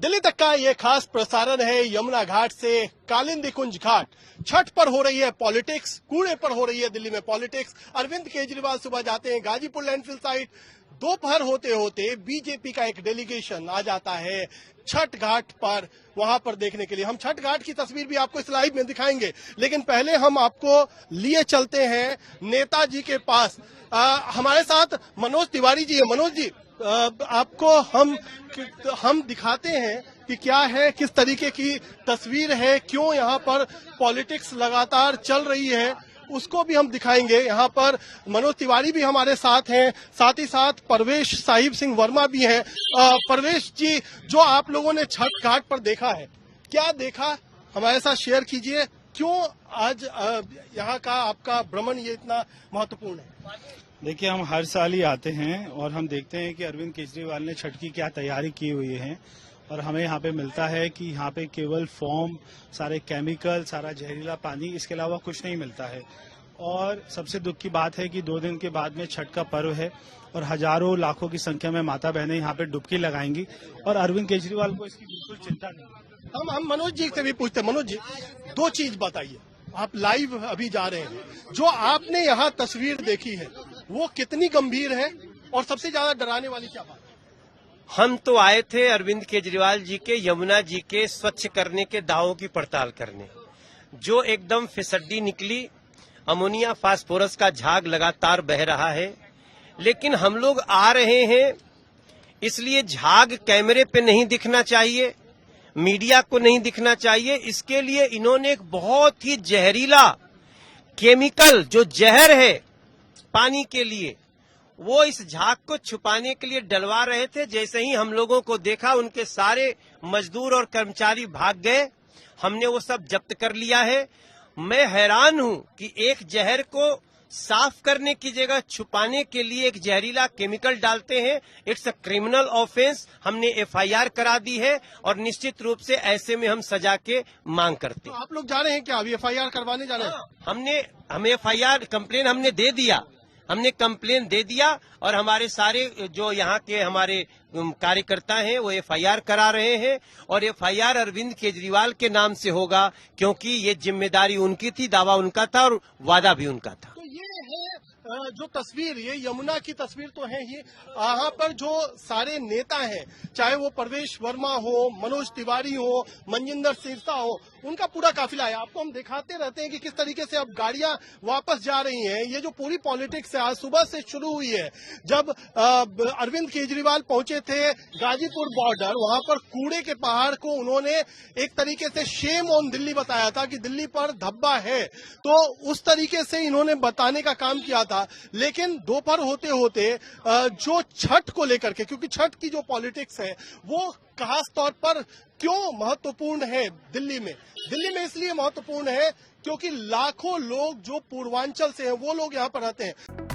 दिल्ली तक का ये खास प्रसारण है यमुना घाट से कालिंदी कुंज घाट। छठ पर हो रही है पॉलिटिक्स, कूड़े पर हो रही है दिल्ली में पॉलिटिक्स। अरविंद केजरीवाल सुबह जाते हैं गाजीपुर लैंडफिल साइट, दोपहर होते होते बीजेपी का एक डेलीगेशन आ जाता है छठ घाट पर, वहां पर देखने के लिए। हम छठ घाट की तस्वीर भी आपको इस लाइव में दिखाएंगे, लेकिन पहले हम आपको लिए चलते हैं नेताजी के पास। हमारे साथ मनोज तिवारी जी है। मनोज जी, आपको हम दिखाते हैं कि क्या है, किस तरीके की तस्वीर है, क्यों यहाँ पर पॉलिटिक्स लगातार चल रही है, उसको भी हम दिखाएंगे। यहाँ पर मनोज तिवारी भी हमारे साथ हैं, साथ ही साथ परवेश साहिब सिंह वर्मा भी हैं। परवेश जी, जो आप लोगों ने छठ घाट पर देखा है, क्या देखा, हमारे साथ शेयर कीजिए। क्यों आज यहाँ का आपका भ्रमण ये इतना महत्वपूर्ण है? देखिए, हम हर साल ही आते हैं और हम देखते हैं कि अरविंद केजरीवाल ने छठ की क्या तैयारी की हुई है, और हमें यहाँ पे मिलता है कि यहाँ पे केवल फॉर्म, सारे केमिकल, सारा जहरीला पानी, इसके अलावा कुछ नहीं मिलता है। और सबसे दुख की बात है कि 2 दिन के बाद में छठ का पर्व है और हजारों लाखों की संख्या में माता बहनें यहाँ पे डुबकी लगाएंगी, और अरविंद केजरीवाल को इसकी बिल्कुल चिंता नहीं। हम मनोज जी से भी पूछते हैं। मनोज जी, 2 चीज बताइए, आप लाइव अभी जा रहे हैं, जो आपने यहाँ तस्वीर देखी है वो कितनी गंभीर है, और सबसे ज्यादा डराने वाली क्या बात है? हम तो आए थे अरविंद केजरीवाल जी के यमुना जी के स्वच्छ करने के दावों की पड़ताल करने, जो एकदम फिसड्डी निकली। अमोनिया फास्फोरस का झाग लगातार बह रहा है, लेकिन हम लोग आ रहे हैं इसलिए झाग कैमरे पे नहीं दिखना चाहिए, मीडिया को नहीं दिखना चाहिए। इसके लिए इन्होंने एक बहुत ही जहरीला केमिकल, जो जहर है पानी के लिए, वो इस झाग को छुपाने के लिए डलवा रहे थे। जैसे ही हम लोगों को देखा, उनके सारे मजदूर और कर्मचारी भाग गए। हमने वो सब जब्त कर लिया है। मैं हैरान हूं कि एक जहर को साफ करने की जगह छुपाने के लिए एक जहरीला केमिकल डालते हैं। It's a criminal offence. हमने FIR करा दी है और निश्चित रूप से ऐसे में हम सजा के मांग करते हैं। तो आप लोग जा रहे हैं क्या, अभी FIR करवाने जा रहे हैं? हम FIR कंप्लेन हमने दे दिया। हमने कंप्लेन दे दिया और हमारे सारे जो यहाँ के हमारे कार्यकर्ता हैं वो FIR करा रहे हैं, और FIR अरविंद केजरीवाल के नाम से होगा, क्योंकि ये जिम्मेदारी उनकी थी, दावा उनका था और वादा भी उनका था। तो ये है जो तस्वीर, ये यमुना की तस्वीर तो है ही। यहाँ पर जो सारे नेता हैं, चाहे वो परवेश वर्मा हो, मनोज तिवारी हो, मनजिंदर सिरसा हो, उनका पूरा काफिला है। आपको हम दिखाते रहते हैं कि किस तरीके से अब गाड़ियां वापस जा रही हैं। ये जो पूरी पॉलिटिक्स है आज सुबह से शुरू हुई है। जब अरविंद केजरीवाल पहुंचे थे गाजीपुर बॉर्डर, वहां पर कूड़े के पहाड़ को उन्होंने एक तरीके से शेम ऑन दिल्ली बताया था कि दिल्ली पर धब्बा है, तो उस तरीके से इन्होंने बताने का काम किया था। लेकिन दोपहर होते होते जो छठ को लेकर के, क्योंकि छठ की जो पॉलिटिक्स है वो खास तौर पर क्यों महत्वपूर्ण है दिल्ली में इसलिए महत्वपूर्ण है क्योंकि लाखों लोग जो पूर्वांचल से हैं वो लोग यहाँ पर रहते हैं।